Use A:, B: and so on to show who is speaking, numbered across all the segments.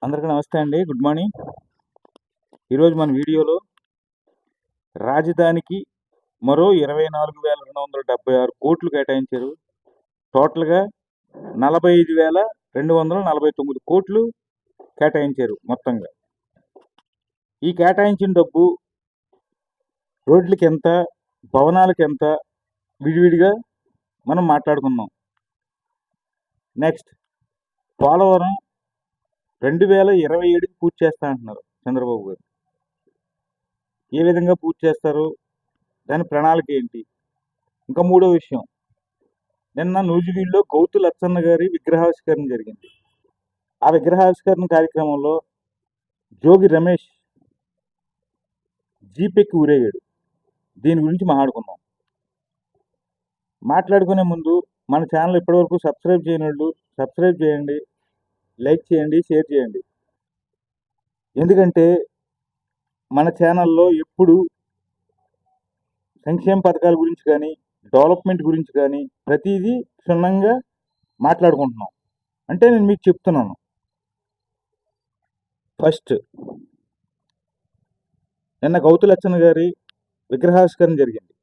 A: అందరికీ నమస్తే అండి. Good morning. ఈరోజు మన వీడియోలో రాజధానికి మరో 24,276 కోట్లు కేటాయించారు. టోటల్‌గా 45,249 కోట్లు కేటాయించారు మొత్తంగా. ఈ కేటాయించిన డబ్బు రోడ్లకి ఎంత, భవనాలకి ఎంత విడివిడిగా మనం మాట్లాడుకుందాం. నెక్స్ట్ పోలవరం 2027కి పూర్తి చేస్తా అంటున్నారు చంద్రబాబు గారు. ఏ విధంగా పూర్తి చేస్తారు, దాని ప్రణాళిక ఏంటి? ఇంకా మూడో విషయం, నిన్న నూజివీడులో గౌతు లచ్చన్న గారి విగ్రహావిష్కరణ జరిగింది. ఆ విగ్రహావిష్కరణ కార్యక్రమంలో జోగి రమేష్ జీపెక్కి ఊరేగాడు. దీని గురించి మాట్లాడుకునే ముందు మన ఛానల్ ఇప్పటివరకు సబ్స్క్రైబ్ చేయని వాళ్ళు సబ్స్క్రైబ్ చేయండి, లైక్ చేయండి, షేర్ చేయండి. ఎందుకంటే మన ఛానల్లో ఎప్పుడు సంక్షేమ పథకాల గురించి కానీ, డెవలప్మెంట్ గురించి కానీ ప్రతిదీ క్షుణ్ణంగా మాట్లాడుకుంటున్నాం. అంటే నేను మీకు చెప్తున్నాను. ఫస్ట్, నిన్న గౌతు లచ్చన్న గారి విగ్రహావిష్కరణ జరిగింది.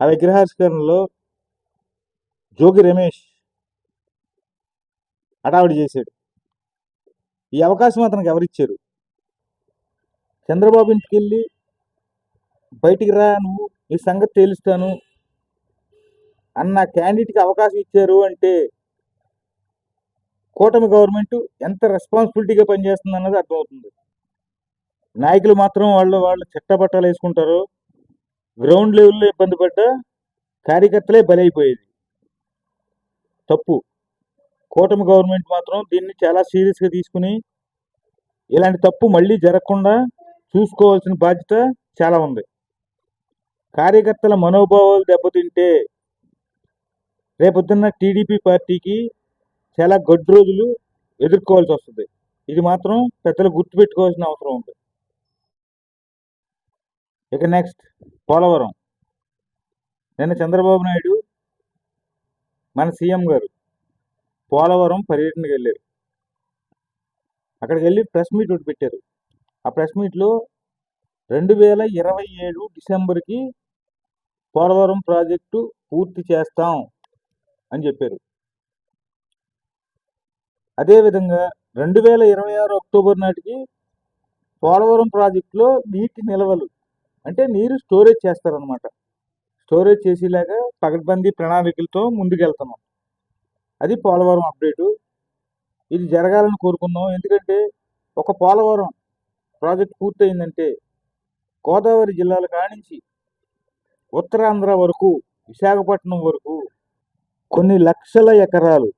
A: ఆ విగ్రహావిష్కరణలో జోగి రమేష్ హడావిడి చేశాడు. ఈ అవకాశం అతనికి ఎవరిచ్చారు? చంద్రబాబు ఇంటికి వెళ్ళి బయటికి రా, నువ్వు ఈ సంగతి తేలుస్తాను అన్న క్యాండిడేట్కి అవకాశం ఇచ్చారు అంటే కూటమి గవర్నమెంట్ ఎంత రెస్పాన్సిబిలిటీగా పనిచేస్తుంది అన్నది అర్థమవుతుంది. నాయకులు మాత్రం వాళ్ళు చిట్టపట్టాలు వేసుకుంటారు. గ్రౌండ్ లెవెల్లో ఇబ్బంది పడ్డ కార్యకర్తలే బలైపోయేది. తప్పు. కూటమి గవర్నమెంట్ మాత్రం దీన్ని చాలా సీరియస్గా తీసుకుని ఇలాంటి తప్పు మళ్ళీ జరగకుండా చూసుకోవాల్సిన బాధ్యత చాలా ఉంది. కార్యకర్తల మనోభావాలు దెబ్బతింటే రేపొద్దున్న టీడీపీ పార్టీకి చాలా గడ్డు రోజులు ఎదుర్కోవాల్సి వస్తుంది. ఇది మాత్రం పెద్దలు గుర్తుపెట్టుకోవాల్సిన అవసరం ఉంది. ఇక నెక్స్ట్ పోలవరం. నిన్న చంద్రబాబు నాయుడు మన సీఎం గారు పోలవరం పర్యటనకు వెళ్ళారు. అక్కడికి వెళ్ళి ప్రెస్ మీట్ ఒకటి పెట్టారు. ఆ ప్రెస్ మీట్లో 2027 డిసెంబర్కి పోలవరం ప్రాజెక్టు పూర్తి చేస్తాం అని చెప్పారు. అదేవిధంగా 2026 అక్టోబర్ నాటికి పోలవరం ప్రాజెక్టులో నీటి నిల్వలు అంటే నీరు స్టోరేజ్ చేస్తారనమాట. స్టోరేజ్ చేసేలాగా పకడ్బందీ ప్రణాళికలతో ముందుకెళ్తున్నాం. అది పోలవరం అప్డేటు. ఇది జరగాలని కోరుకున్నాం. ఎందుకంటే ఒక పోలవరం ప్రాజెక్ట్ పూర్తయిందంటే గోదావరి జిల్లాల కానించి ఉత్తరాంధ్ర వరకు, విశాఖపట్నం వరకు కొన్ని లక్షల ఎకరాలు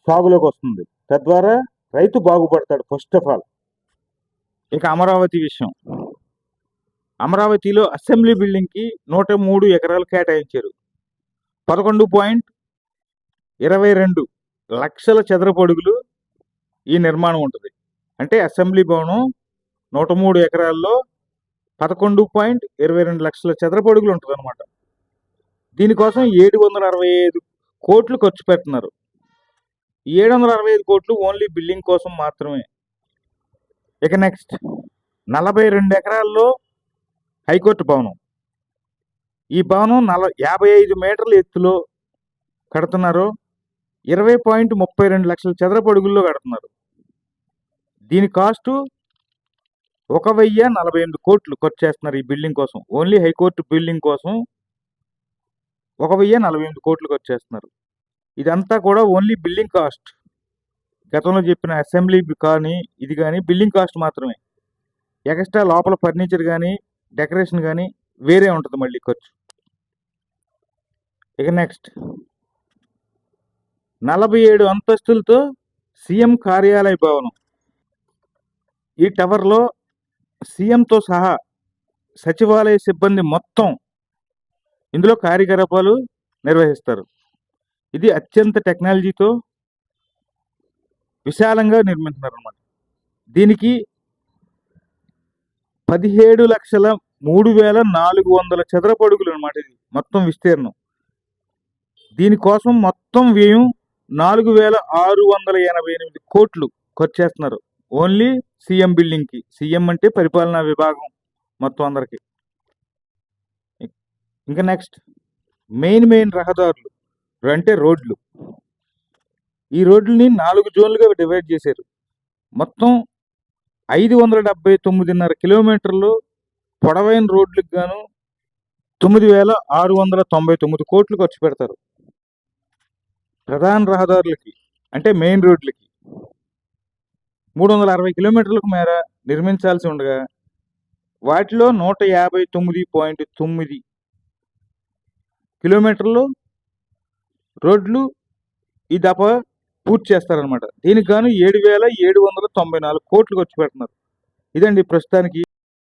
A: సాగులోకి వస్తుంది. తద్వారా రైతు బాగుపడతాడు ఫస్ట్ ఆఫ్ ఆల్. ఇక అమరావతి విషయం. అమరావతిలో అసెంబ్లీ బిల్డింగ్కి 103 ఎకరాలు కేటాయించారు. 11.22 లక్షల చదరపు అడుగులు ఈ నిర్మాణం ఉంటుంది. అంటే అసెంబ్లీ భవనం 103 ఎకరాల్లో 11.22 లక్షల చదరపు అడుగులు ఉంటుంది అనమాట. దీనికోసం 765 కోట్లు ఖర్చు పెడుతున్నారు. 765 కోట్లు ఓన్లీ బిల్డింగ్ కోసం మాత్రమే. ఇక నెక్స్ట్ 42 ఎకరాల్లో హైకోర్టు భవనం. ఈ భవనం 55 మీటర్ల ఎత్తులో కడుతున్నారు. 20.32 లక్షల చదరపు అడుగుల్లో కడుతున్నారు. దీని కాస్టు 1,048 కోట్లు ఖర్చు చేస్తున్నారు ఈ బిల్డింగ్ కోసం. ఓన్లీ హైకోర్టు బిల్డింగ్ కోసం 1,048 కోట్లు ఖర్చు చేస్తున్నారు. ఇదంతా కూడా ఓన్లీ బిల్డింగ్ కాస్ట్. గతంలో చెప్పిన అసెంబ్లీ కానీ ఇది కానీ బిల్డింగ్ కాస్ట్ మాత్రమే. ఎక్స్ట్రా లోపల ఫర్నిచర్ కానీ డెకరేషన్ కానీ వేరే ఉంటుంది మళ్ళీ ఖర్చు. ఇక నెక్స్ట్ 47 అంతస్తులతో సీఎం కార్యాలయ భవనం. ఈ టవర్లో సీఎంతో సహా సచివాలయ సిబ్బంది మొత్తం ఇందులో కార్యకలాపాలు నిర్వహిస్తారు. ఇది అత్యంత టెక్నాలజీతో విశాలంగా నిర్మిస్తున్నారు అన్నమాట. దీనికి 17,03,400 చదరపు అడుగులు అనమాట. ఇది మొత్తం విస్తీర్ణం. దీనికోసం మొత్తం వ్యయం 4,688 కోట్లు ఖర్చు చేస్తున్నారు. ఓన్లీ సీఎం బిల్డింగ్కి. సీఎం అంటే పరిపాలనా విభాగం మొత్తం అందరికి. ఇంకా నెక్స్ట్ మెయిన్ రహదారులు అంటే రోడ్లు. ఈ రోడ్లని 4 జోన్లుగా డివైడ్ చేశారు. మొత్తం 579.5 కిలోమీటర్లు పొడవైన రోడ్లకు గాను 9,699 కోట్లు ఖర్చు పెడతారు. ప్రధాన రహదారులకి అంటే మెయిన్ రోడ్లకి 360 కిలోమీటర్లకు మేర నిర్మించాల్సి ఉండగా వాటిలో 159.9 కిలోమీటర్లు రోడ్లు ఈ దఫ పూర్తి చేస్తారనమాట. దీనికి గాను 7,794 కోట్లు ఖర్చు పెడుతున్నారు. ఇదండి ప్రస్తుతానికి